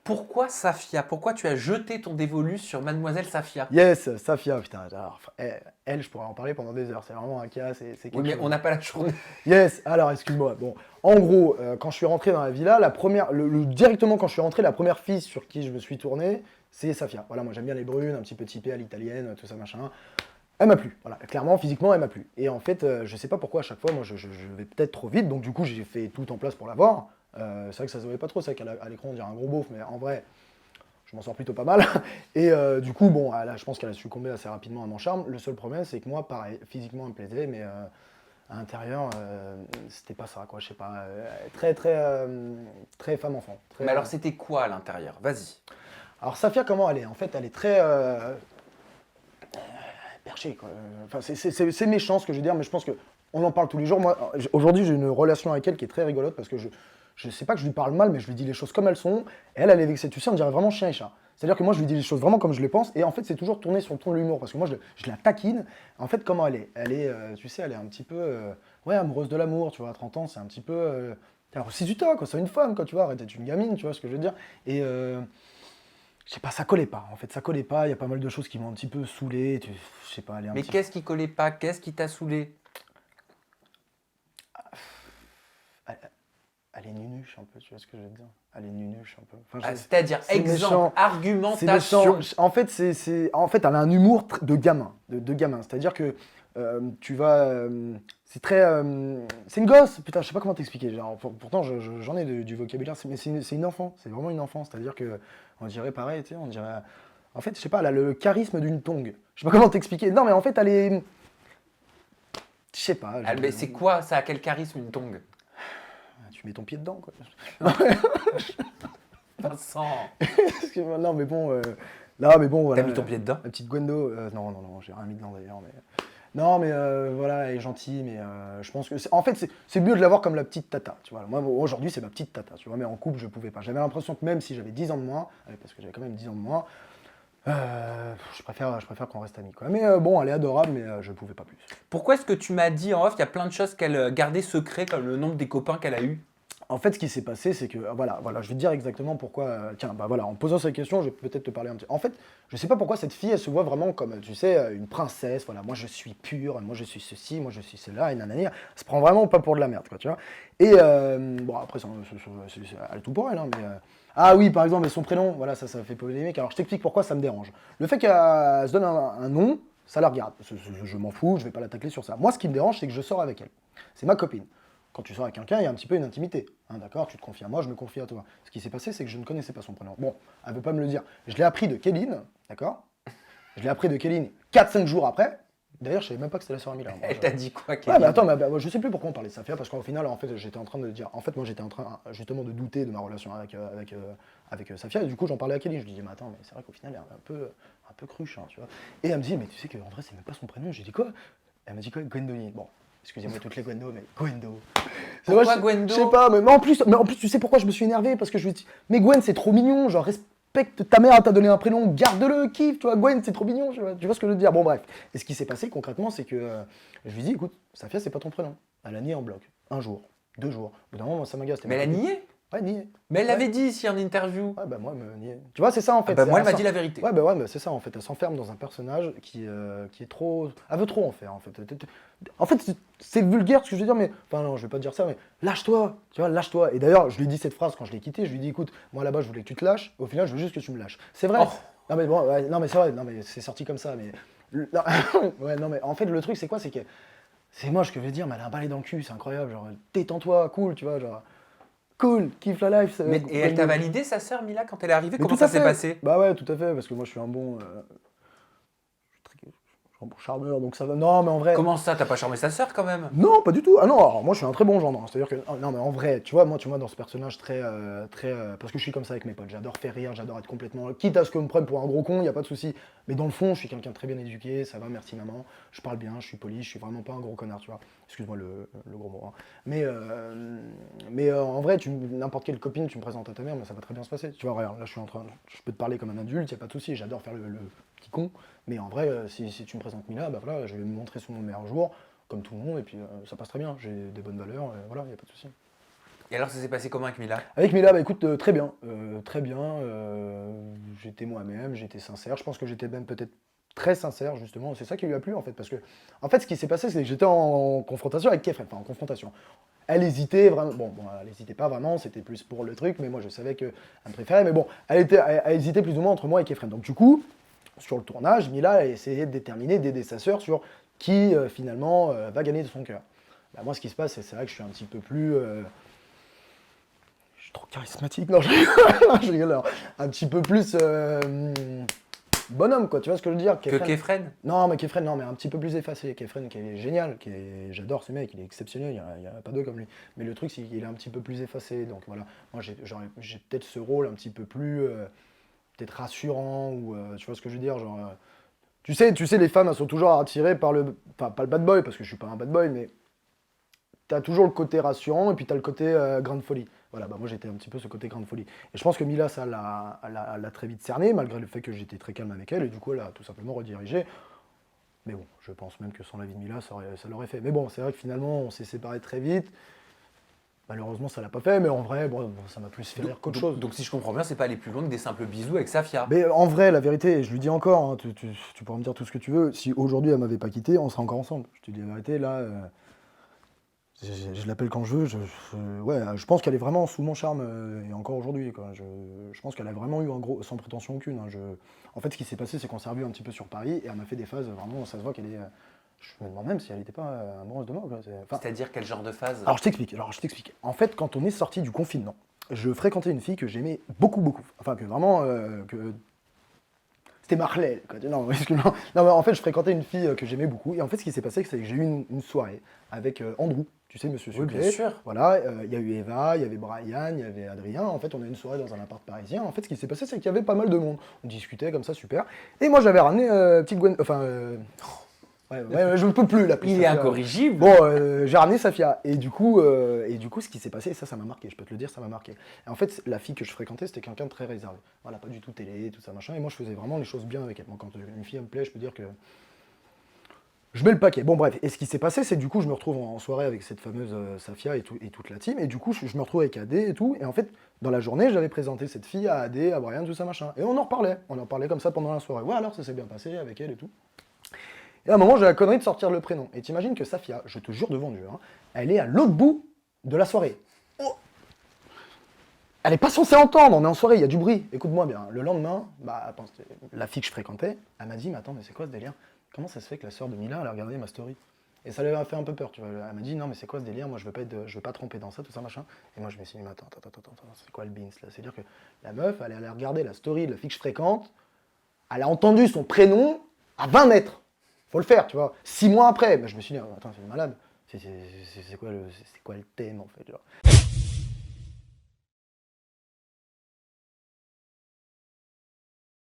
Pourquoi Safia? Pourquoi tu as jeté ton dévolu sur Mademoiselle Safia? Yes, Safia, putain. Alors, elle, je pourrais en parler pendant des heures. C'est vraiment un cas, c'est Oui, quelque mais chose. on n'a pas la journée. Yes, alors excuse-moi. Bon, en gros, quand je suis rentré dans la villa, directement quand je suis rentré, la première fille sur qui je me suis tourné, c'est Safia. Voilà, moi j'aime bien les brunes, un petit peu typées à l'italienne, tout ça machin. Elle m'a plu. Voilà, clairement, physiquement, elle m'a plu. Et en fait, je sais pas pourquoi à chaque fois, moi je vais peut-être trop vite, donc du coup j'ai fait tout en place pour la voir. C'est vrai que ça se voyait pas trop, c'est vrai qu'à l'écran on dirait un gros beauf, mais en vrai, je m'en sors plutôt pas mal. Et du coup, bon, je pense qu'elle a succombé assez rapidement à mon charme. Le seul problème, c'est que moi, pareil, physiquement, elle me plaisait, mais à l'intérieur, c'était pas ça, quoi. Je sais pas. Très femme-enfant. Mais alors, c'était quoi à l'intérieur? Vas-y. Alors, Safia, comment elle est? En fait, elle est très perchée, quoi. Enfin, c'est méchant ce que je veux dire, mais je pense que on en parle tous les jours. Moi, aujourd'hui, j'ai une relation avec elle qui est très rigolote parce que je sais pas que je lui parle mal, mais je lui dis les choses comme elles sont. Et elle est vexée. Tu sais, on dirait vraiment chien et chat. C'est-à-dire que moi, je lui dis les choses vraiment comme je les pense. Et en fait, c'est toujours tourné sur le ton de l'humour. Parce que moi, je la taquine. En fait, comment elle est? Elle est, tu sais, elle est un petit peu ouais, amoureuse de l'amour. Tu vois, à 30 ans, c'est un petit peu. Alors, aussi du temps, quoi. C'est une femme, quoi. Tu vois, arrête d'être une gamine, tu vois ce que je veux dire. Et je sais pas, ça collait pas. En fait, ça collait pas. Il y a pas mal de choses qui m'ont un petit peu saoulé. Je sais pas, elle est un Mais petit qu'est-ce qui collait pas? Qu'est-ce qui t'a saoulé? elle, elle est nunuche un peu, tu vois ce que je veux dire? Elle est nunuche un peu. Enfin, C'est-à-dire, c'est exemple, méchant. C'est argumentation. méchant. En fait, elle a un humour de gamin, de gamin. C'est-à-dire que tu vas, c'est très, c'est une gosse. Putain, je sais pas comment t'expliquer. Genre, pourtant, j'en ai du vocabulaire, mais c'est une enfant. C'est vraiment une enfant. C'est-à-dire que on dirait pareil, tu sais, on dirait. En fait, je sais pas, elle a le charisme d'une tongue. Je sais pas comment t'expliquer. Non, mais en fait, elle est, je sais pas. Ah, mais c'est quoi? Ça a quel charisme, une tongue? Tu mets ton pied dedans, quoi. Vincent, Non, mais bon, non, mais bon, t'as voilà. mis ton pied dedans? La petite Gwendo, non, non, non, j'ai rien mis dedans d'ailleurs, mais. Non, mais voilà, elle est gentille, mais je pense que. En fait, c'est mieux de l'avoir comme la petite tata, tu vois. Moi, aujourd'hui, c'est ma petite tata, tu vois, mais en couple, je pouvais pas. J'avais l'impression que même si j'avais 10 ans de moins, parce que j'avais quand même 10 ans de moins, je préfère qu'on reste amis, quoi. Mais bon, elle est adorable, mais je pouvais pas plus. Pourquoi est-ce que tu m'as dit en off, il y a plein de choses qu'elle gardait secret, comme le nombre des copains qu'elle a eu? En fait, ce qui s'est passé, c'est que, voilà, je vais te dire exactement pourquoi. Tiens, bah voilà, en posant cette question, je vais peut-être te parler un petit. En fait, je sais pas pourquoi cette fille, elle se voit vraiment comme, tu sais, une princesse. Voilà, moi je suis pure, moi je suis ceci, moi je suis cela, et nanani. Elle se prend vraiment pas pour de la merde, quoi, tu vois. Et bon, après, elle est tout pour elle, hein, mais. Ah oui, par exemple, son prénom, voilà, ça fait polémique. Alors, je t'explique pourquoi ça me dérange. Le fait qu'elle se donne un nom, ça la regarde. Je m'en fous, je vais pas la tacler sur ça. Moi, ce qui me dérange, c'est que je sors avec elle. C'est ma copine. Quand tu sors avec quelqu'un, il y a un petit peu une intimité. Hein, d'accord? Tu te confies à moi, je me confie à toi. Ce qui s'est passé, c'est que je ne connaissais pas son prénom. Bon, elle ne veut pas me le dire. Je l'ai appris de Kéline, d'accord? Je l'ai appris de Kéline 4-5 jours après. D'ailleurs, je savais même pas que c'était la sœur Mila. Elle t'a dit quoi, Ouais, Kevin? mais attends, je sais plus pourquoi on parlait de Safia, parce qu'au final, en fait, j'étais en train de dire. En fait, moi, j'étais en train justement de douter de ma relation avec Safia, et du coup, j'en parlais à Kéline. Je lui dis, mais attends, mais c'est vrai qu'au final, elle est un peu cruche, hein, tu vois. Et elle me dit, mais tu sais qu'en vrai, c'est même pas son prénom. J'ai dit quoi? Elle m'a dit quoi? Gwendolyn. Bon, excusez-moi toutes les Gwendo, mais Gwendo. C'est vrai, Pourquoi Gwendo? je sais pas, mais en plus, tu sais pourquoi je me suis énervé? Parce que je me dis, mais Gwen, c'est trop mignon, genre, respecte ta mère, elle t'a donné un prénom, garde-le, kiffe, tu vois, Gwen, c'est trop mignon, tu vois ce que je veux dire? Bon, bref. Et ce qui s'est passé concrètement, c'est que je lui dis, écoute, Safia, c'est pas ton prénom. Elle a nié en bloc. Un jour, 2 jours. Au bout d'un moment, moi, ça m'agace. Mais elle a nié? Ouais, nié. Mais elle Ouais. l'avait dit ici en interview. Ouais, bah moi, elle me niait. Tu vois, c'est ça en fait. Ah bah moi, elle m'a s'en- dit la vérité. Ouais, bah c'est ça en fait. Elle s'enferme dans un personnage qui est trop. Elle veut trop en faire en fait. En fait, c'est vulgaire ce que je veux dire, mais. Enfin, non, je vais pas dire ça, mais lâche-toi. Tu vois, lâche-toi. Et d'ailleurs, je lui ai dit cette phrase quand je l'ai quitté. Je lui ai dit, écoute, moi là-bas, je voulais que tu te lâches. Au final, je veux juste que tu me lâches. C'est vrai. Oh. Non, mais bon, ouais, non, mais c'est vrai. Non, mais c'est sorti comme ça. Mais. Non, ouais, non, mais en fait, le truc, c'est quoi? C'est que. C'est moche ce que je veux dire, mais elle a un balai dans le cul, c'est incroyable. Genre, détends-toi, cool, tu vois, genre. Cool, kiffe la life. Mais, et elle t'a Gwendolyn. validé, sa sœur Mila, quand elle est arrivée? Mais Comment tout à ça s'est fait. passé? Bah ouais, tout à fait, parce que moi je suis un bon, un bon charmeur, donc ça va. Non, mais en vrai, Comment ça, t'as pas charmé sa sœur quand même? non, pas du tout. Ah non, alors moi je suis un très bon gendre. C'est-à-dire que non, mais en vrai, tu vois dans ce personnage parce que je suis comme ça avec mes potes. J'adore faire rire, j'adore être complètement, quitte à ce qu'on me prenne pour un gros con, y a pas de souci. Mais dans le fond, je suis quelqu'un de très bien éduqué. Ça va, merci maman. Je parle bien, je suis poli, je suis vraiment pas un gros connard, tu vois. Excuse-moi le gros mot. Hein. Mais en vrai, n'importe quelle copine, tu me présentes à ta mère, mais ça va très bien se passer. Tu vois, regarde, là je peux te parler comme un adulte, y a pas de souci. J'adore faire le petit con. Mais en vrai, si tu me présentes Mila, bah voilà, je vais me montrer sous mon meilleur jour comme tout le monde, et puis ça passe très bien. J'ai des bonnes valeurs, voilà, il n'y a pas de souci. Et alors, ça s'est passé comment avec Mila? Avec Mila, bah écoute, très bien. Très bien. J'étais moi-même, j'étais sincère. Je pense que j'étais même peut-être très sincère, justement. C'est ça qui lui a plu, en fait. Parce que, en fait, ce qui s'est passé, c'est que j'étais en confrontation avec Kefren. Enfin, en confrontation. Elle hésitait vraiment. Bon, elle hésitait pas vraiment, c'était plus pour le truc, mais moi, je savais qu'elle me préférait. Mais bon, elle hésitait plus ou moins entre moi et Kefren. Donc, du coup, sur le tournage, Mila a essayé de déterminer, d'aider sa sœur sur qui, finalement, va gagner de son cœur. Bah, moi, ce qui se passe, c'est vrai que je suis un petit peu plus. Je suis trop charismatique, non, je rigole, je rigole, alors. Un petit peu plus bonhomme, quoi, tu vois ce que je veux dire? Que Kefren? Non, mais Kefren, non, mais un petit peu plus effacé. Kefren, qui est génial, j'adore ce mec, il est exceptionnel, il y a pas deux comme lui. Mais le truc, c'est qu'il est un petit peu plus effacé, donc voilà. Moi, j'ai peut-être ce rôle un petit peu plus, peut-être rassurant, ou tu vois ce que je veux dire, genre. Tu sais, les femmes, elles sont toujours attirées par le, enfin, pas le bad boy, parce que je suis pas un bad boy, mais t'as toujours le côté rassurant et puis t'as le côté grande folie. Voilà, bah moi j'étais un petit peu ce côté grande folie. Et je pense que Mila, ça l'a très vite cerné, malgré le fait que j'étais très calme avec elle, et du coup elle a tout simplement redirigé. Mais bon, je pense même que sans l'avis de Mila, ça l'aurait fait. Mais bon, c'est vrai que finalement, on s'est séparés très vite. Malheureusement, ça l'a pas fait, mais en vrai, bon, ça m'a plus fait rire qu'autre chose. Donc, si je comprends bien, c'est pas aller plus loin que des simples bisous avec Safia. Mais en vrai, la vérité, et je lui dis encore, hein, tu pourras me dire tout ce que tu veux, si aujourd'hui elle m'avait pas quitté, on serait encore ensemble. Je te dis la vérité, là. Je l'appelle quand je veux. Ouais, je pense qu'elle est vraiment sous mon charme, et encore aujourd'hui, quoi. Je pense qu'elle a vraiment eu un gros, sans prétention aucune, hein. En fait, ce qui s'est passé, c'est qu'on s'est revu un petit peu sur Paris et elle m'a fait des phases vraiment, ça se voit qu'elle est. Je me demande même si elle n'était pas amoureuse de moi, quoi. Enfin, C'est-à-dire quel genre de phase? alors je t'explique. En fait, quand on est sorti du confinement, je fréquentais une fille que j'aimais beaucoup, beaucoup. Enfin, que vraiment, c'était Marley, quoi. Non, excuse-moi. Non, mais en fait, je fréquentais une fille que j'aimais beaucoup. Et en fait, ce qui s'est passé, c'est que j'ai eu une soirée avec Andrew, tu sais, Monsieur Oui, Sucré. bien sûr. Voilà, il y a eu Eva, il y avait Brian, il y avait Adrien. En fait, on a eu une soirée dans un appart parisien. En fait, ce qui s'est passé, c'est qu'il y avait pas mal de monde. On discutait comme ça, super. Et moi, j'avais ramené petite Gwen. Enfin. Ouais, je ne peux plus l'appeler. Il est incorrigible. Bon, j'ai ramené Safia. Et du coup, ce qui s'est passé, ça m'a marqué. Je peux te le dire, ça m'a marqué. Et en fait, la fille que je fréquentais, c'était quelqu'un de très réservé. Voilà, pas du tout télé, tout ça, machin. Et moi, je faisais vraiment les choses bien avec elle. Moi, quand une fille elle me plaît, je peux dire que je mets le paquet. Bon, bref. Et ce qui s'est passé, c'est que du coup, je me retrouve en soirée avec cette fameuse Safia et toute la team. Et du coup, je me retrouve avec Adé et tout. Et en fait, dans la journée, j'avais présenté cette fille à Adé, à Brian, tout ça, machin. Et on en reparlait. On en parlait comme ça pendant la soirée. Ouais, alors ça s'est bien passé avec elle et tout. Et à un moment, j'ai la connerie de sortir le prénom. Et t'imagines que Safia, je te jure devant Dieu, hein, elle est à l'autre bout de la soirée. Oh, elle est pas censée entendre, on est en soirée, il y a du bruit. Écoute-moi bien, le lendemain, la fille que je fréquentais, elle m'a dit, mais attends, mais c'est quoi ce délire? Comment ça se fait que la sœur de Mila, elle a regardé ma story? Et ça lui a fait un peu peur, tu vois. Elle m'a dit, non, mais c'est quoi ce délire? Moi, je veux pas tromper dans ça, tout ça, machin. Et moi, je me suis dit, mais attends, c'est quoi le beans, là? C'est-à-dire que la meuf, elle est allée regarder la story de la fille que je fréquente, elle a entendu son prénom à 20 mètres. Faut le faire, tu vois. 6 mois après, je me suis dit, attends, c'est une malade. C'est quoi le thème, en fait, genre.